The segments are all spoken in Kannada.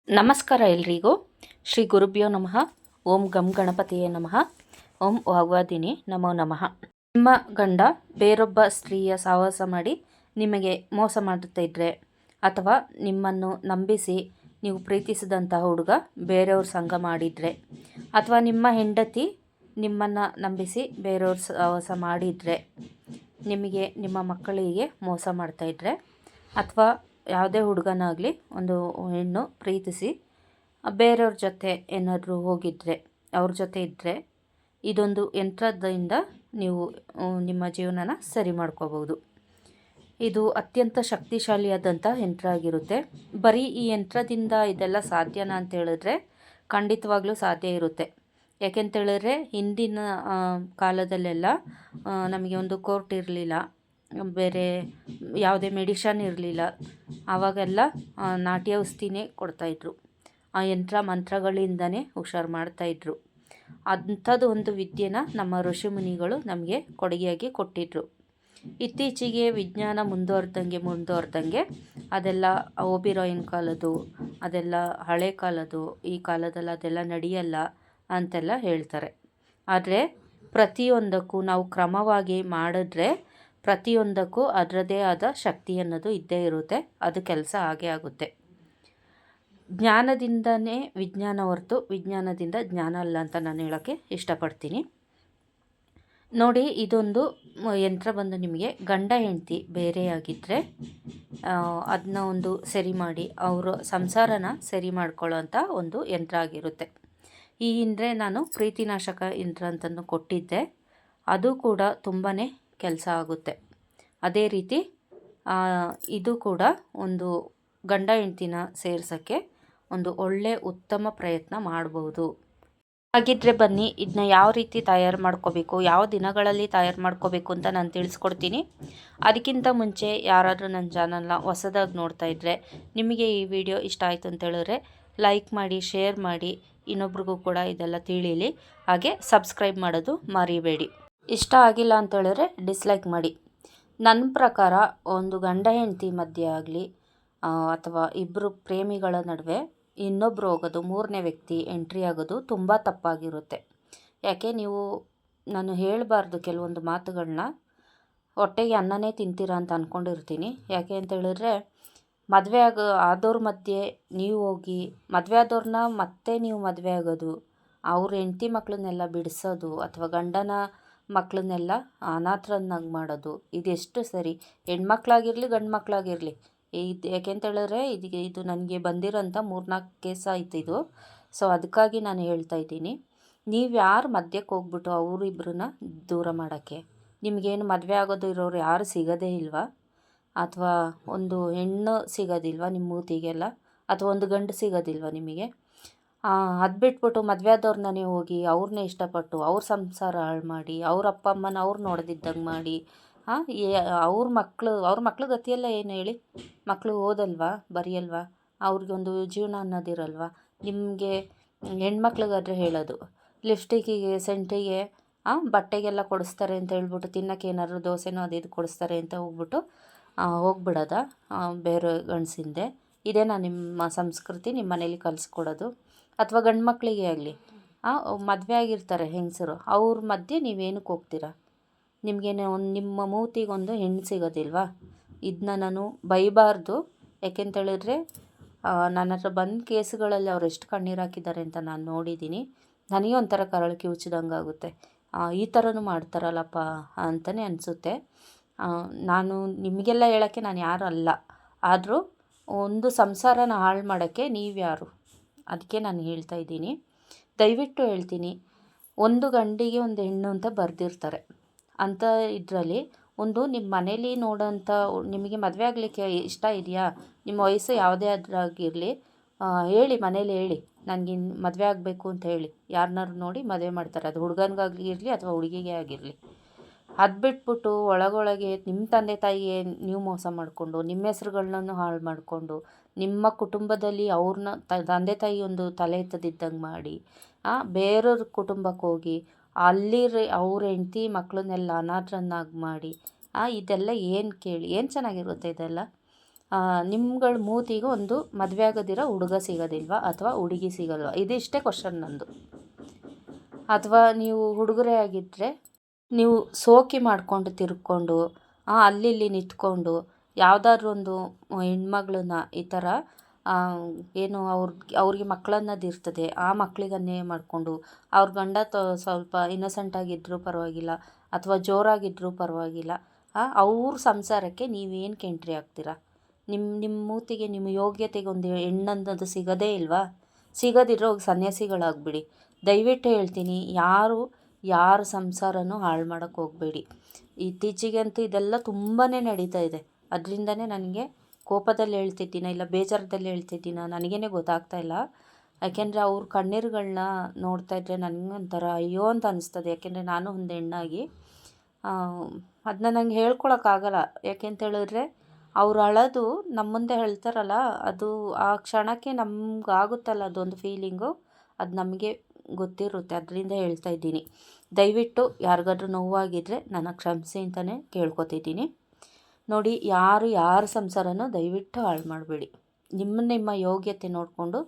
ನಮಸ್ಕಾರ ಎಲ್ರಿಗೂ. ಶ್ರೀ ಗುರುಭ್ಯೋ ನಮಃ. ಓಂ ಗಂ ಗಣಪತಿಯೇ ನಮಃ. ಓಂ ವಾಗ್ವಾದಿನಿ ನಮೋ ನಮಃ. ನಿಮ್ಮ ಗಂಡ ಬೇರೊಬ್ಬ ಸ್ತ್ರೀಯ ಸಹವಾಸ ಮಾಡಿ ನಿಮಗೆ ಮೋಸ ಮಾಡುತ್ತಾ ಇದ್ದರೆ, ಅಥವಾ ನಿಮ್ಮನ್ನು ನಂಬಿಸಿ ನೀವು ಪ್ರೀತಿಸಿದಂಥ ಹುಡುಗ ಬೇರೆಯವ್ರ ಸಂಗ ಮಾಡಿದರೆ, ಅಥವಾ ನಿಮ್ಮ ಹೆಂಡತಿ ನಿಮ್ಮನ್ನು ನಂಬಿಸಿ ಬೇರೆಯವ್ರ ಸಹವಾಸ ಮಾಡಿದರೆ, ನಿಮಗೆ ನಿಮ್ಮ ಮಕ್ಕಳಿಗೆ ಮೋಸ ಮಾಡ್ತಾಯಿದ್ರೆ, ಅಥವಾ ಯಾವುದೇ ಹುಡುಗನಾಗಲಿ ಒಂದು ಹೆಣ್ಣು ಪ್ರೀತಿಸಿ ಬೇರೆಯವ್ರ ಜೊತೆ ಏನಾದರೂ ಹೋಗಿದ್ದರೆ, ಅವ್ರ ಜೊತೆ ಇದ್ದರೆ, ಇದೊಂದು ಯಂತ್ರದಿಂದ ನೀವು ನಿಮ್ಮ ಜೀವನನ ಸರಿ ಮಾಡ್ಕೋಬೋದು. ಇದು ಅತ್ಯಂತ ಶಕ್ತಿಶಾಲಿಯಾದಂಥ ಯಂತ್ರ ಆಗಿರುತ್ತೆ. ಬರೀ ಈ ಯಂತ್ರದಿಂದ ಇದೆಲ್ಲ ಸಾಧ್ಯನಾ ಅಂತ ಹೇಳಿದ್ರೆ ಖಂಡಿತವಾಗ್ಲೂ ಸಾಧ್ಯ ಇರುತ್ತೆ. ಯಾಕೆಂತೇಳಿದ್ರೆ ಹಿಂದಿನ ಕಾಲದಲ್ಲೆಲ್ಲ ನಮಗೆ ಒಂದು ಕೋರ್ಟ್ ಇರಲಿಲ್ಲ, ಬೇರೆ ಯಾವುದೇ ಮೆಡಿಷನ್ ಇರಲಿಲ್ಲ. ಆವಾಗೆಲ್ಲ ನಾಟಿ ಔಷಧಿನೇ ಕೊಡ್ತಾಯಿದ್ರು. ಆ ಯಂತ್ರ ಮಂತ್ರಗಳಿಂದನೇ ಹುಷಾರು ಮಾಡ್ತಾಯಿದ್ರು. ಅಂಥದ್ದು ಒಂದು ವಿದ್ಯೆನ ನಮ್ಮ ಋಷಿಮುನಿಗಳು ನಮಗೆ ಕೊಡುಗೆಯಾಗಿ ಕೊಟ್ಟಿದ್ರು. ಇತ್ತೀಚೆಗೆ ವಿಜ್ಞಾನ ಮುಂದುವರೆದಂಗೆ ಅದೆಲ್ಲ ಓಬಿರಾಯನ್ ಕಾಲದ್ದು, ಅದೆಲ್ಲ ಹಳೆ ಕಾಲದ್ದು, ಈ ಕಾಲದಲ್ಲಿ ಅದೆಲ್ಲ ನಡೆಯಲ್ಲ ಅಂತೆಲ್ಲ ಹೇಳ್ತಾರೆ. ಆದರೆ ಪ್ರತಿಯೊಂದಕ್ಕೂ ನಾವು ಕ್ರಮವಾಗಿ ಮಾಡಿದ್ರೆ ಪ್ರತಿಯೊಂದಕ್ಕೂ ಅದರದೇ ಆದ ಶಕ್ತಿ ಅನ್ನೋದು ಇದ್ದೇ ಇರುತ್ತೆ. ಅದು ಕೆಲಸ ಆಗೇ ಆಗುತ್ತೆ. ಜ್ಞಾನದಿಂದನೇ ವಿಜ್ಞಾನ ಹೊರತು ವಿಜ್ಞಾನದಿಂದ ಜ್ಞಾನ ಅಲ್ಲ ಅಂತ ನಾನು ಹೇಳೋಕ್ಕೆ ಇಷ್ಟಪಡ್ತೀನಿ. ನೋಡಿ, ಇದೊಂದು ಯಂತ್ರ ಬಂದು ನಿಮಗೆ ಗಂಡ ಹೆಂಡತಿ ಬೇರೆಯಾಗಿದ್ದರೆ ಅದನ್ನ ಒಂದು ಸರಿ ಮಾಡಿ ಅವರ ಸಂಸಾರನ ಸರಿ ಮಾಡ್ಕೊಳ್ಳೋ ಅಂಥ ಒಂದು ಯಂತ್ರ ಆಗಿರುತ್ತೆ. ಈ ಹಿಂದೆ ನಾನು ಪ್ರೀತಿನಾಶಕ ಯಂತ್ರ ಅಂತಂದು ಕೊಟ್ಟಿದ್ದೆ. ಅದು ಕೂಡ ತುಂಬಾ ಕೆಲಸ ಆಗುತ್ತೆ. ಅದೇ ರೀತಿ ಇದು ಕೂಡ ಒಂದು ಗಂಡ ಹೆಂಡ್ತಿನ ಸೇರ್ಸೋಕ್ಕೆ ಒಂದು ಒಳ್ಳೆ ಉತ್ತಮ ಪ್ರಯತ್ನ ಮಾಡ್ಬೋದು. ಹಾಗಿದ್ರೆ ಬನ್ನಿ, ಇದನ್ನ ಯಾವ ರೀತಿ ತಯಾರು ಮಾಡ್ಕೋಬೇಕು, ಯಾವ ದಿನಗಳಲ್ಲಿ ತಯಾರು ಮಾಡ್ಕೋಬೇಕು ಅಂತ ನಾನು ತಿಳಿಸ್ಕೊಡ್ತೀನಿ. ಅದಕ್ಕಿಂತ ಮುಂಚೆ ಯಾರಾದರೂ ನನ್ನ ಚಾನಲ್ನ ಹೊಸದಾಗಿ ನೋಡ್ತಾ ಇದ್ದರೆ, ನಿಮಗೆ ಈ ವಿಡಿಯೋ ಇಷ್ಟ ಆಯಿತು ಅಂತ ಹೇಳಿದ್ರೆ ಲೈಕ್ ಮಾಡಿ, ಶೇರ್ ಮಾಡಿ, ಇನ್ನೊಬ್ರಿಗೂ ಕೂಡ ಇದೆಲ್ಲ ತಿಳಿಲಿ. ಹಾಗೆ ಸಬ್ಸ್ಕ್ರೈಬ್ ಮಾಡೋದು ಮರಿಬೇಡಿ. ಇಷ್ಟ ಆಗಿಲ್ಲ ಅಂತ ಹೇಳಿದ್ರೆ ಡಿಸ್ಲೈಕ್ ಮಾಡಿ. ನನ್ನ ಪ್ರಕಾರ ಒಂದು ಗಂಡ ಹೆಂಡತಿ ಮಧ್ಯೆ ಆಗಲಿ ಅಥವಾ ಇಬ್ಬರು ಪ್ರೇಮಿಗಳ ನಡುವೆ ಇನ್ನೊಬ್ಬರು ಹೋಗೋದು, ಮೂರನೇ ವ್ಯಕ್ತಿ ಎಂಟ್ರಿ ಆಗೋದು ತುಂಬ ತಪ್ಪಾಗಿರುತ್ತೆ. ಯಾಕೆ ನಾನು ಹೇಳಬಾರ್ದು ಕೆಲವೊಂದು ಮಾತುಗಳನ್ನ. ಹೊಟ್ಟೆಗೆ ಅನ್ನನೇ ತಿಂತೀರಾ ಅಂತ ಅಂದ್ಕೊಂಡಿರ್ತೀನಿ. ಯಾಕೆ ಅಂತ ಹೇಳಿದ್ರೆ ಮದುವೆ ಆದವ್ರ ಮಧ್ಯೆ ನೀವು ಹೋಗಿ ಮದುವೆ ಆದವ್ರನ್ನ ಮತ್ತೆ ನೀವು ಮದುವೆ ಆಗೋದು, ಅವ್ರ ಹೆಂಡತಿ ಮಕ್ಕಳನ್ನೆಲ್ಲ ಬಿಡಿಸೋದು, ಅಥವಾ ಗಂಡನ ಮಕ್ಕಳನ್ನೆಲ್ಲ ಅನಾಥರನ್ನಾಗಿ ಮಾಡೋದು, ಇದೆಷ್ಟು ಸರಿ? ಹೆಣ್ಮಕ್ಳಾಗಿರಲಿ ಗಂಡು ಮಕ್ಕಳಾಗಿರಲಿ. ಇದು ಯಾಕೆಂತ ಹೇಳಿದ್ರೆ ಇದು ನನಗೆ ಬಂದಿರೋಂಥ 3-4 ಕೇಸ್ ಆಯ್ತು ಇದು. ಸೊ ಅದಕ್ಕಾಗಿ ನಾನು ಹೇಳ್ತಾ ಇದ್ದೀನಿ, ನೀವು ಯಾರು ಮಧ್ಯಕ್ಕೆ ಹೋಗ್ಬಿಟ್ಟು ಅವರಿಬ್ಬರನ್ನ ದೂರ ಮಾಡೋಕ್ಕೆ, ನಿಮಗೇನು ಮದುವೆ ಆಗೋದು ಇರೋರು ಯಾರು ಸಿಗೋದೇ ಇಲ್ವಾ? ಅಥವಾ ಒಂದು ಹೆಣ್ಣು ಸಿಗೋದಿಲ್ವಾ ನಿಮ್ಮ ಮೂತಿಗೆಲ್ಲ? ಅಥವಾ ಒಂದು ಗಂಡು ಸಿಗೋದಿಲ್ವಾ ನಿಮಗೆ? ಅದು ಬಿಟ್ಬಿಟ್ಟು ಮದುವೆ ಆದವ್ರನ್ನೇ ಹೋಗಿ ಅವ್ರನ್ನೇ ಇಷ್ಟಪಟ್ಟು ಅವ್ರ ಸಂಸಾರ ಹಾಳು ಮಾಡಿ, ಅವ್ರ ಅಪ್ಪ ಅಮ್ಮನ ಅವ್ರು ನೋಡದಿದ್ದಂಗೆ ಮಾಡಿ, ಅವ್ರ ಮಕ್ಳು ಗತಿಯೆಲ್ಲ ಏನು ಹೇಳಿ? ಮಕ್ಕಳು ಓದಲ್ವಾ, ಬರೆಯಲ್ವಾ, ಅವ್ರಿಗೊಂದು ಜೀವನ ಅನ್ನೋದಿರಲ್ವಾ? ನಿಮಗೆ ಹೆಣ್ಮಕ್ಳಿಗಾದರೆ ಹೇಳೋದು ಲಿಪ್ಸ್ಟಿಕ್ಕಿಗೆ, ಸೆಂಟಿಗೆ, ಬಟ್ಟೆಗೆಲ್ಲ ಕೊಡಿಸ್ತಾರೆ ಅಂತ ಹೇಳ್ಬಿಟ್ಟು, ತಿನ್ನೋಕ್ಕೆ ಏನಾದ್ರು ದೋಸೆನೋ ಅದು ಇದು ಕೊಡಿಸ್ತಾರೆ ಅಂತ ಹೋಗ್ಬಿಡೋದ ಬೇರೆ ಗಂಡಸಿಂದೆ? ಇದೇನಾ ನಿಮ್ಮ ಸಂಸ್ಕೃತಿ ನಿಮ್ಮ ಮನೇಲಿ ಕಲಿಸ್ಕೊಡೋದು? ಅಥವಾ ಗಂಡು ಮಕ್ಕಳಿಗೆ ಆಗಲಿ, ಮದುವೆ ಆಗಿರ್ತಾರೆ ಹೆಂಗಸರು, ಅವ್ರ ಮಧ್ಯೆ ನೀವೇನಕ್ಕೆ ಹೋಗ್ತೀರಾ? ನಿಮಗೇನು ನಿಮ್ಮ ಮೂತಿಗೊಂದು ಹೆಣ್ಣು ಸಿಗೋದಿಲ್ವಾ? ಇದನ್ನ ನಾನು ಬೈಬಾರ್ದು. ಯಾಕೆಂತೇಳಿದ್ರೆ ನನ್ನ ಹತ್ರ ಬಂದ ಕೇಸುಗಳಲ್ಲಿ ಅವ್ರು ಎಷ್ಟು ಕಣ್ಣೀರು ಹಾಕಿದ್ದಾರೆ ಅಂತ ನಾನು ನೋಡಿದ್ದೀನಿ. ನನಗೆ ಒಂಥರ ಕರಳು ಉಚ್ಚಿದಂಗೆ ಆಗುತ್ತೆ. ಈ ಥರನೂ ಮಾಡ್ತಾರಲ್ಲಪ್ಪ ಅಂತಲೇ ಅನಿಸುತ್ತೆ. ನಾನು ನಿಮಗೆಲ್ಲ ಹೇಳೋಕ್ಕೆ ನಾನು ಯಾರು ಅಲ್ಲ. ಆದರೂ ಒಂದು ಸಂಸಾರನ ಹಾಳು ಮಾಡೋಕ್ಕೆ ನೀವು ಯಾರು? ಅದಕ್ಕೆ ನಾನು ಹೇಳ್ತಾ ಇದ್ದೀನಿ. ದಯವಿಟ್ಟು ಹೇಳ್ತೀನಿ, ಒಂದು ಗಂಡಿಗೆ ಒಂದು ಹೆಣ್ಣು ಅಂತ ಬರೆದಿರ್ತಾರೆ. ಅಂಥ ಇದರಲ್ಲಿ ಒಂದು ನಿಮ್ಮ ಮನೇಲಿ ನೋಡೋಂಥ ನಿಮಗೆ ಮದುವೆ ಆಗಲಿಕ್ಕೆ ಇಷ್ಟ ಇದೆಯಾ? ನಿಮ್ಮ ವಯಸ್ಸು ಯಾವುದೇ ಆದ್ರಾಗಿರಲಿ, ಹೇಳಿ, ಮನೇಲಿ ಹೇಳಿ, ನನಗೆ ಮದುವೆ ಆಗಬೇಕು ಅಂತ ಹೇಳಿ. ಯಾರನ್ನಾರು ನೋಡಿ ಮದುವೆ ಮಾಡ್ತಾರೆ, ಅದು ಹುಡುಗನಿಗಾಗಲಿ ಇರಲಿ ಅಥವಾ ಹುಡುಗಿಗೆ ಆಗಿರಲಿ. ಅದು ಬಿಟ್ಬಿಟ್ಟು ಒಳಗೊಳಗೆ ನಿಮ್ಮ ತಂದೆ ತಾಯಿಗೆ ನೀವು ಮೋಸ ಮಾಡಿಕೊಂಡು, ನಿಮ್ಮ ಹೆಸ್ರುಗಳನ್ನೂ ಹಾಳು ಮಾಡಿಕೊಂಡು, ನಿಮ್ಮ ಕುಟುಂಬದಲ್ಲಿ ಅವ್ರನ್ನ ತಂದೆ ತಾಯಿ ಒಂದು ತಲೆ ಎತ್ತದಿದ್ದಂಗೆ ಮಾಡಿ, ಬೇರೆಯವ್ರ ಕುಟುಂಬಕ್ಕೆ ಹೋಗಿ ಅಲ್ಲಿ ಅವ್ರ ಹೆಂಡತಿ ಮಕ್ಕಳನ್ನೆಲ್ಲ ಅನಾಥರನ್ನಾಗಿ ಮಾಡಿ, ಇದೆಲ್ಲ ಏನು ಕೇಳಿ ಏನು ಚೆನ್ನಾಗಿರುತ್ತೆ ಇದೆಲ್ಲ? ನಿಮ್ಗಳ ಮೂತಿಗೆ ಒಂದು ಮದುವೆ ಆಗೋದಿರೋ ಹುಡುಗ ಸಿಗೋದಿಲ್ವಾ ಅಥವಾ ಹುಡುಗಿ ಸಿಗಲ್ವಾ? ಇದಿಷ್ಟೇ ಕ್ವಶನ್ ನಂದು. ಅಥವಾ ನೀವು ಹುಡುಗರೇ ಆಗಿದ್ದರೆ ನೀವು ಸೋಕಿ ಮಾಡ್ಕೊಂಡು ತಿರ್ಕೊಂಡು ಅಲ್ಲಿ ಇಲ್ಲಿ ನಿಂತ್ಕೊಂಡು ಯಾವುದಾದ್ರೂ ಒಂದು ಹೆಣ್ಮಗಳನ್ನ ಈ ಥರ ಏನು ಅವ್ರಿಗೆ ಮಕ್ಕಳನ್ನದಿರ್ತದೆ, ಆ ಮಕ್ಕಳಿಗೆ ಅನ್ಯಾಯ ಮಾಡಿಕೊಂಡು ಅವ್ರ ಗಂಡ ಸ್ವಲ್ಪ ಇನ್ನೋಸೆಂಟಾಗಿದ್ದರೂ ಪರವಾಗಿಲ್ಲ ಅಥವಾ ಜೋರಾಗಿದ್ದರೂ ಪರವಾಗಿಲ್ಲ, ಅವ್ರ ಸಂಸಾರಕ್ಕೆ ನೀವೇನಕ್ಕೆ ಎಂಟ್ರಿ ಆಗ್ತೀರಾ? ನಿಮ್ಮ ಮೂತಿಗೆ ನಿಮ್ಮ ಯೋಗ್ಯತೆಗೆ ಒಂದು ಹೆಣ್ಣನ್ನೋದು ಸಿಗೋದೇ ಇಲ್ವಾ? ಸಿಗೋದಿದ್ರೆ ಹೋಗಿ ಸನ್ಯಾಸಿಗಳಾಗ್ಬಿಡಿ. ದಯವಿಟ್ಟು ಹೇಳ್ತೀನಿ, ಯಾರ ಸಂಸಾರನೂ ಹಾಳು ಮಾಡೋಕ್ಕೆ ಹೋಗಬೇಡಿ. ಇತ್ತೀಚೆಗಂತೂ ಇದೆಲ್ಲ ತುಂಬಾ ನಡೀತಾ ಇದೆ. ಅದರಿಂದನೇ ನನಗೆ ಕೋಪದಲ್ಲಿ ಹೇಳ್ತಿದ್ದೀನ ಇಲ್ಲ ಬೇಜಾರದಲ್ಲಿ ಹೇಳ್ತಿದ್ದೀನ ನನಗೇ ಗೊತ್ತಾಗ್ತಾ ಇಲ್ಲ. ಯಾಕೆಂದರೆ ಅವ್ರ ಕಣ್ಣೀರುಗಳನ್ನ ನೋಡ್ತಾ ಇದ್ದರೆ ನನಗೊಂಥರ ಅಯ್ಯೋ ಅಂತ ಅನಿಸ್ತದೆ. ಯಾಕೆಂದರೆ ನಾನು ಒಂದು ಹೆಣ್ಣಾಗಿ ಅದನ್ನ ನಂಗೆ ಹೇಳ್ಕೊಳಕ್ಕಾಗಲ್ಲ. ಯಾಕೆಂತ ಹೇಳಿದ್ರೆ ಅವ್ರು ಅಳೋದು ನಮ್ಮ ಮುಂದೆ ಹೇಳ್ತಾರಲ್ಲ, ಅದು ಆ ಕ್ಷಣಕ್ಕೆ ನಮಗಾಗುತ್ತಲ್ಲ ಅದೊಂದು ಫೀಲಿಂಗು, ಅದು ನಮಗೆ ಗೊತ್ತಿರುತ್ತೆ. ಅದರಿಂದ ಹೇಳ್ತಾ ಇದ್ದೀನಿ. ದಯವಿಟ್ಟು ಯಾರಿಗಾದ್ರೂ ನೋವಾಗಿದ್ದರೆ ನನ್ನ ಕ್ಷಮಿಸಿ ಅಂತಲೇ ಕೇಳ್ಕೊತಿದ್ದೀನಿ. ನೋಡಿ, ಯಾರ ಸಂಸಾರನೂ ದಯವಿಟ್ಟು ಹಾಳು ಮಾಡಬೇಡಿ. ನಿಮ್ಮ ಯೋಗ್ಯತೆ ನೋಡಿಕೊಂಡು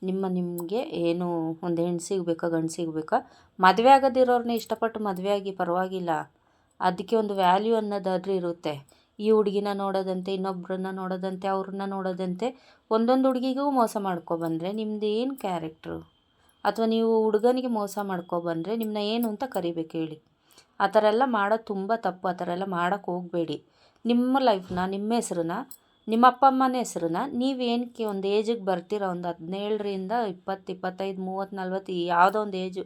ನಿಮಗೆ ಏನು ಒಂದು ಹೆಣ್ಣು ಸಿಗಬೇಕಾ ಗಂಡು ಸಿಗಬೇಕಾ, ಮದುವೆ ಆಗೋದಿರೋರನ್ನೇ ಇಷ್ಟಪಟ್ಟು ಮದುವೆ ಆಗಿ ಪರವಾಗಿಲ್ಲ. ಅದಕ್ಕೆ ಒಂದು ವ್ಯಾಲ್ಯೂ ಅನ್ನೋದಾದ್ರೂ ಇರುತ್ತೆ. ಈ ಹುಡುಗಿನ ನೋಡೋದಂತೆ, ಇನ್ನೊಬ್ಬರನ್ನ ನೋಡೋದಂತೆ, ಅವ್ರನ್ನ ನೋಡೋದಂತೆ ಒಂದೊಂದು ಹುಡುಗಿಗೂ ಮೋಸ ಮಾಡ್ಕೊಬಂದರೆ ನಿಮ್ದು ಏನು ಕ್ಯಾರೆಕ್ಟ್ರು? ಅಥವಾ ನೀವು ಹುಡುಗನಿಗೆ ಮೋಸ ಮಾಡ್ಕೊಬಂದರೆ ನಿಮ್ಮನ್ನ ಏನು ಅಂತ ಕರಿಬೇಕು ಹೇಳಿ? ಆ ಥರ ಎಲ್ಲ ಮಾಡೋದು ತುಂಬ ತಪ್ಪು. ಆ ಥರ ಎಲ್ಲ ಮಾಡೋಕ್ಕೆ ಹೋಗಬೇಡಿ. ನಿಮ್ಮ ಲೈಫ್ನ, ನಿಮ್ಮ ಹೆಸ್ರನ್ನ, ನಿಮ್ಮ ಅಪ್ಪ ಅಮ್ಮನ ಹೆಸ್ರನ್ನ ನೀವೇನಕ್ಕೆ ಒಂದು ಏಜಿಗೆ ಬರ್ತೀರ, ಒಂದು 17ರಿಂದ 20, 25, 30, 40 ಯಾವುದೋ ಒಂದು ಏಜು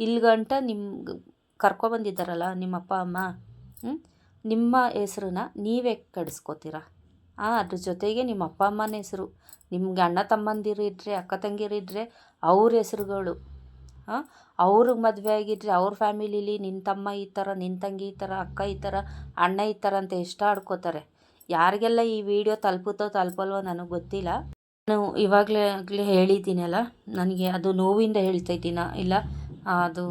ಇಲ್ಲಿಗಂಟ ನಿಮ್ಗೆ ಕರ್ಕೊಬಂದಿದ್ದಾರಲ್ಲ ನಿಮ್ಮ ಅಪ್ಪ ಅಮ್ಮ, ನಿಮ್ಮ ಹೆಸ್ರನ್ನ ನೀವೇ ಕೆಡಿಸ್ಕೋತೀರ. ಅದ್ರ ಜೊತೆಗೆ ನಿಮ್ಮ ಅಪ್ಪ ಅಮ್ಮನ ಹೆಸರು, ನಿಮ್ಗೆ ಅಣ್ಣ ತಮ್ಮಂದಿರು ಇದ್ದರೆ, ಅಕ್ಕ ತಂಗಿರಿದ್ದರೆ ಅವ್ರ ಹೆಸ್ರುಗಳು, ಅವ್ರಿಗೆ ಮದುವೆ ಆಗಿದ್ದರೆ ಅವ್ರ ಫ್ಯಾಮಿಲೀಲಿ ನಿನ್ನ ತಮ್ಮ ಈ ಥರ, ನಿನ್ನ ತಂಗಿ ಈ ಥರ, ಅಕ್ಕ ಈ ಥರ, ಅಣ್ಣ ಈ ಥರ ಅಂತ ಎಷ್ಟು ಆಡ್ಕೋತಾರೆ. ಯಾರಿಗೆಲ್ಲ ಈ ವಿಡಿಯೋ ತಲುಪುತ್ತೋ ತಲುಪಲ್ವೋ ನನಗೆ ಗೊತ್ತಿಲ್ಲ. ನಾನು ಇವಾಗಲೇ ಹೇಳಿದ್ದೀನಲ್ಲ, ನನಗೆ ಅದು ನೋವಿಂದ ಹೇಳ್ತಾ ಇದ್ದೀನ ಇಲ್ಲ ಅದು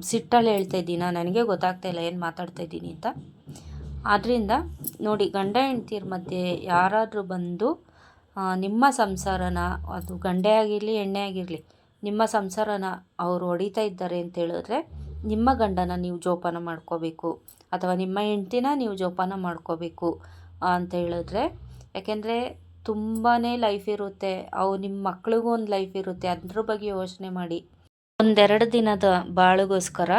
ಸಿಟ್ಟಲ್ಲಿ ಹೇಳ್ತಾ ಇದ್ದೀನ ನನಗೆ ಗೊತ್ತಾಗ್ತಾ ಇಲ್ಲ ಏನು ಮಾತಾಡ್ತಾ ಇದ್ದೀನಿ ಅಂತ. ಆದ್ದರಿಂದ ನೋಡಿ, ಗಂಡ ಹೆಂಡ್ತಿರ ಮಧ್ಯೆ ಯಾರಾದರೂ ಬಂದು ನಿಮ್ಮ ಸಂಸಾರನ, ಅದು ಗಂಡೇ ಆಗಿರಲಿ ಎಣ್ಣೆ ಆಗಿರಲಿ, ನಿಮ್ಮ ಸಂಸಾರನ ಅವರು ಹೊಡಿತಾ ಇದ್ದಾರೆ ಅಂತ ಹೇಳಿದ್ರೆ ನಿಮ್ಮ ಗಂಡನ ನೀವು ಜೋಪಾನ ಮಾಡ್ಕೋಬೇಕು, ಅಥವಾ ನಿಮ್ಮ ಹೆಂಡ್ತಿನ ನೀವು ಜೋಪಾನ ಮಾಡ್ಕೋಬೇಕು ಅಂತ ಹೇಳಿದ್ರೆ. ಯಾಕೆಂದರೆ ತುಂಬಾ ಲೈಫ್ ಇರುತ್ತೆ, ನಿಮ್ಮ ಮಕ್ಳಿಗೂ ಒಂದು ಲೈಫ್ ಇರುತ್ತೆ. ಅದ್ರ ಬಗ್ಗೆ ಯೋಚನೆ ಮಾಡಿ. ಒಂದೆರಡು ದಿನದ ಬಾಳಿಗೋಸ್ಕರ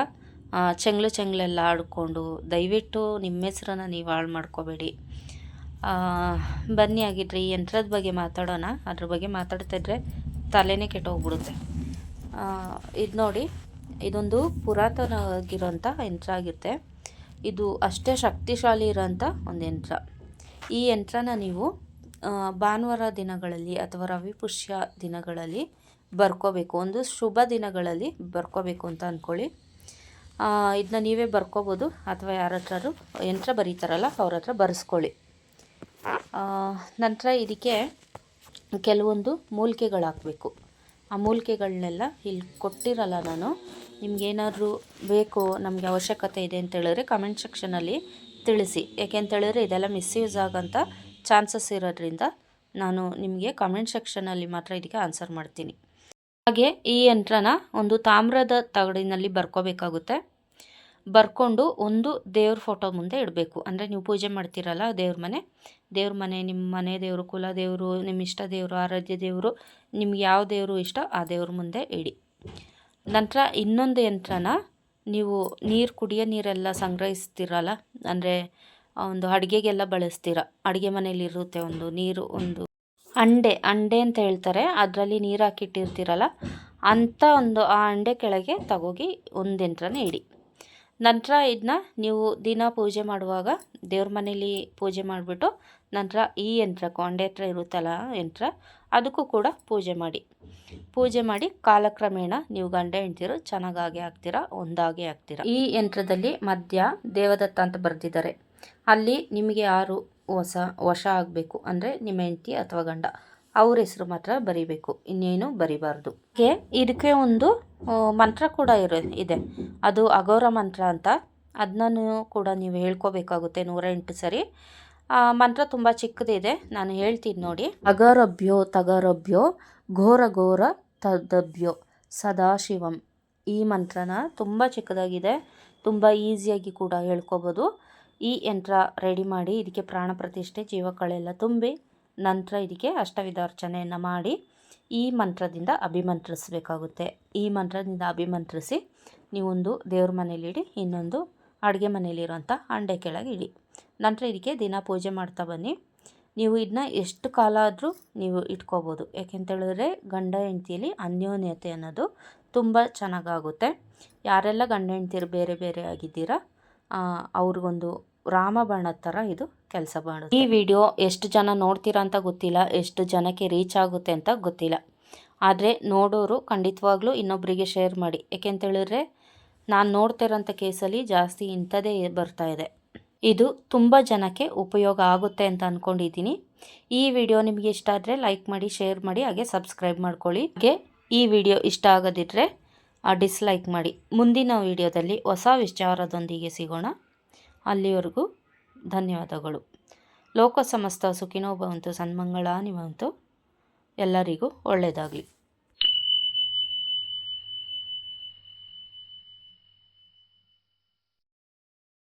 ಚೆಂಗ್ಳೆಲ್ಲ ಆಡಿಕೊಂಡು ದಯವಿಟ್ಟು ನಿಮ್ಮ ಹೆಸ್ರನ್ನ ನೀವು ಹಾಳು ಮಾಡ್ಕೋಬೇಡಿ. ಬನ್ನಿ, ಆಗಿದ್ರೆ ಈ ಯಂತ್ರದ ಬಗ್ಗೆ ಮಾತಾಡೋಣ. ಅದ್ರ ಬಗ್ಗೆ ಮಾತಾಡ್ತಾಯಿದ್ರೆ ತಲೆನೇ ಕೆಟ್ಟೋಗ್ಬಿಡುತ್ತೆ. ಇದು ನೋಡಿ, ಇದೊಂದು ಪುರಾತನ ಆಗಿರೋಂಥ ಯಂತ್ರ ಆಗಿರುತ್ತೆ. ಇದು ಅಷ್ಟೇ ಶಕ್ತಿಶಾಲಿ ಇರೋಂಥ ಒಂದು ಯಂತ್ರ. ಈ ಯಂತ್ರನ ನೀವು ಭಾನುವಾರ ದಿನಗಳಲ್ಲಿ ಅಥವಾ ರವಿಪುಷ್ಯ ದಿನಗಳಲ್ಲಿ ಬರ್ಕೋಬೇಕು. ಒಂದು ಶುಭ ದಿನಗಳಲ್ಲಿ ಬರ್ಕೋಬೇಕು ಅಂತ ಅಂದ್ಕೊಳ್ಳಿ. ಇದನ್ನ ನೀವೇ ಬರ್ಕೋಬೋದು, ಅಥವಾ ಯಾರ ಹತ್ರರು ಯಂತ್ರ ಬರೀತಾರಲ್ಲ ಅವ್ರ ಹತ್ರ ಬರೆಸ್ಕೊಳ್ಳಿ. ನಂತರ ಇದಕ್ಕೆ ಕೆಲವೊಂದು ಮೂಲಿಕೆಗಳು ಹಾಕಬೇಕು. ಆ ಮೂಲಿಕೆಗಳನ್ನೆಲ್ಲ ಇಲ್ಲಿ ಕೊಟ್ಟಿರಲ್ಲ ನಾನು. ನಿಮ್ಗೇನಾದರೂ ಬೇಕು, ನಮಗೆ ಅವಶ್ಯಕತೆ ಇದೆ ಅಂತ ಹೇಳಿದ್ರೆ ಕಮೆಂಟ್ ಸೆಕ್ಷನಲ್ಲಿ ತಿಳಿಸಿ. ಯಾಕೆಂತೇಳಿದ್ರೆ ಇದೆಲ್ಲ ಮಿಸ್ಯೂಸ್ ಆಗೋಂಥ ಚಾನ್ಸಸ್ ಇರೋದ್ರಿಂದ ನಾನು ನಿಮಗೆ ಕಮೆಂಟ್ ಸೆಕ್ಷನಲ್ಲಿ ಮಾತ್ರ ಇದಕ್ಕೆ ಆನ್ಸರ್ ಮಾಡ್ತೀನಿ. ಹಾಗೆ ಈ ಯಂತ್ರನ ಒಂದು ತಾಮ್ರದ ತಗಡಿನಲ್ಲಿ ಬರ್ಕೋಬೇಕಾಗುತ್ತೆ. ಬರ್ಕೊಂಡು ಒಂದು ದೇವ್ರ ಫೋಟೋ ಮುಂದೆ ಇಡಬೇಕು. ಅಂದರೆ ನೀವು ಪೂಜೆ ಮಾಡ್ತೀರಲ್ಲ ದೇವ್ರ ಮನೆ, ನಿಮ್ಮ ಮನೆ ದೇವರು, ಕುಲ ದೇವರು, ನಿಮ್ಮ ಇಷ್ಟ ದೇವರು, ಆರಾಧ್ಯ ದೇವರು, ನಿಮ್ಗೆ ಯಾವ ದೇವರು ಇಷ್ಟ ಆ ದೇವ್ರ ಮುಂದೆ ಇಡಿ. ನಂತರ ಇನ್ನೊಂದು ಯಂತ್ರನ ನೀವು ಕುಡಿಯೋ ನೀರೆಲ್ಲ ಸಂಗ್ರಹಿಸ್ತೀರಲ್ಲ, ಅಂದರೆ ಒಂದು ಅಡುಗೆಗೆಲ್ಲ ಬಳಸ್ತೀರ. ಅಡುಗೆ ಮನೇಲಿ ಇರುತ್ತೆ ಒಂದು ನೀರು, ಒಂದು ಅಂಡೆ ಅಂತ ಹೇಳ್ತಾರೆ, ಅದರಲ್ಲಿ ನೀರು ಹಾಕಿಟ್ಟಿರ್ತೀರಲ್ಲ ಅಂಥ ಆ ಅಂಡೆ ಕೆಳಗೆ ತಗೋಗಿ ಒಂದು ಯಂತ್ರನ ಇಡಿ. ನಂತರ ಇದನ್ನ ನೀವು ದಿನ ಪೂಜೆ ಮಾಡುವಾಗ ದೇವ್ರ ಮನೇಲಿ ಪೂಜೆ ಮಾಡಿಬಿಟ್ಟು ನಂತರ ಈ ಯಂತ್ರಕ್ಕೂ, ಅಂಡೆ ಹತ್ರ ಇರುತ್ತಲ್ಲ ಯಂತ್ರ, ಅದಕ್ಕೂ ಕೂಡ ಪೂಜೆ ಮಾಡಿ ಕಾಲಕ್ರಮೇಣ ನೀವು ಗಂಡ ಹೆಂಡ್ತಿರು ಚೆನ್ನಾಗೇ ಆಗ್ತೀರಾ, ಒಂದಾಗೇ ಆಗ್ತೀರಾ. ಈ ಯಂತ್ರದಲ್ಲಿ ಮಧ್ಯ ದೇವದತ್ತ ಅಂತ ಬರೆದಿದ್ದಾರೆ. ಅಲ್ಲಿ ನಿಮಗೆ ಯಾರು ವಶ ಆಗಬೇಕು ಅಂದರೆ ನಿಮ್ಮ ಹೆಂಡ್ತಿ ಅಥವಾ ಗಂಡ, ಅವ್ರ ಹೆಸರು ಮಾತ್ರ ಬರಿಬೇಕು, ಇನ್ನೇನು ಬರಿಬಾರ್ದು. ಇದಕ್ಕೆ ಒಂದು ಮಂತ್ರ ಕೂಡ ಇದೆ. ಅದು ಅಘೋರ ಮಂತ್ರ ಅಂತ. ಅದನ್ನು ಕೂಡ ನೀವು ಹೇಳ್ಕೋಬೇಕಾಗುತ್ತೆ 108 ಸರಿ. ಮಂತ್ರ ತುಂಬ ಚಿಕ್ಕದಿದೆ, ನಾನು ಹೇಳ್ತೀನಿ ನೋಡಿ. ಅಗರಭ್ಯೋ ತಗರಭ್ಯೋ ಘೋರ ಘೋರ ತದಭ್ಯೋ ಸದಾಶಿವಂ. ಈ ಮಂತ್ರನ ತುಂಬ ಚಿಕ್ಕದಾಗಿದೆ, ತುಂಬ ಈಸಿಯಾಗಿ ಕೂಡ ಹೇಳ್ಕೊಬೋದು. ಈ ಯಂತ್ರ ರೆಡಿ ಮಾಡಿ ಇದಕ್ಕೆ ಪ್ರಾಣ ಪ್ರತಿಷ್ಠೆ ಜೀವಕಳೆಲ್ಲ ತುಂಬಿ ನಂತರ ಇದಕ್ಕೆ ಅಷ್ಟವಿಧಾರ್ಚನೆಯನ್ನು ಮಾಡಿ ಈ ಮಂತ್ರದಿಂದ ಅಭಿಮಂತ್ರಿಸಬೇಕಾಗುತ್ತೆ. ಈ ಮಂತ್ರದಿಂದ ಅಭಿಮಂತ್ರಿಸಿ ನೀವೊಂದು ದೇವ್ರ ಮನೇಲಿ ಇಡಿ, ಇನ್ನೊಂದು ಅಡುಗೆ ಮನೇಲಿರೋಂಥ ಹಂಡೆ ಕೆಳಗೆ ಇಡಿ. ನಂತರ ಇದಕ್ಕೆ ದಿನ ಪೂಜೆ ಮಾಡ್ತಾ ಬನ್ನಿ. ನೀವು ಇದನ್ನ ಎಷ್ಟು ಕಾಲ ಆದರೂ ನೀವು ಇಟ್ಕೋಬೋದು. ಯಾಕೆಂತೇಳಿದ್ರೆ ಗಂಡ ಹೆಂಡ್ತಿಯಲ್ಲಿ ಅನ್ಯೋನ್ಯತೆ ಅನ್ನೋದು ತುಂಬ ಚೆನ್ನಾಗಾಗುತ್ತೆ. ಯಾರೆಲ್ಲ ಗಂಡ ಹೆಂಡ್ತಿರು ಬೇರೆ ಬೇರೆ ಆಗಿದ್ದೀರಾ ಅವ್ರಿಗೊಂದು ರಾಮಬಾಣದ ಥರ ಇದು ಕೆಲಸ ಮಾಡುತ್ತೆ. ಈ ವಿಡಿಯೋ ಎಷ್ಟು ಜನ ನೋಡ್ತೀರಾ ಅಂತ ಗೊತ್ತಿಲ್ಲ, ಎಷ್ಟು ಜನಕ್ಕೆ ರೀಚ್ ಆಗುತ್ತೆ ಅಂತ ಗೊತ್ತಿಲ್ಲ. ಆದರೆ ನೋಡೋರು ಖಂಡಿತವಾಗ್ಲೂ ಇನ್ನೊಬ್ಬರಿಗೆ ಶೇರ್ ಮಾಡಿ. ಯಾಕೆಂತೇಳಿದ್ರೆ ನಾನು ನೋಡ್ತಿರೋಂಥ ಕೇಸಲ್ಲಿ ಜಾಸ್ತಿ ಇಂಥದ್ದೇ ಬರ್ತಾ ಇದೆ. ಇದು ತುಂಬ ಜನಕ್ಕೆ ಉಪಯೋಗ ಆಗುತ್ತೆ ಅಂತ ಅಂದ್ಕೊಂಡಿದ್ದೀನಿ. ಈ ವಿಡಿಯೋ ನಿಮಗೆ ಇಷ್ಟ ಆದರೆ ಲೈಕ್ ಮಾಡಿ, ಶೇರ್ ಮಾಡಿ, ಹಾಗೆ ಸಬ್ಸ್ಕ್ರೈಬ್ ಮಾಡ್ಕೊಳ್ಳಿ. ಹಾಗೆ ಈ ವಿಡಿಯೋ ಇಷ್ಟ ಆಗದಿದ್ದರೆ ಡಿಸ್ಲೈಕ್ ಮಾಡಿ. ಮುಂದಿನ ವಿಡಿಯೋದಲ್ಲಿ ಹೊಸ ವಿಚಾರದೊಂದಿಗೆ ಸಿಗೋಣ. ಅಲ್ಲಿವರೆಗೂ ಧನ್ಯವಾದಗಳು. ಲೋಕ ಸಮಸ್ತ ಸುಖಿನೋ ಭವಂತು, ಸನ್ಮಂಗಳಾನಿ ಭವಂತು. ಎಲ್ಲರಿಗೂ ಒಳ್ಳೆಯದಾಗಲಿ.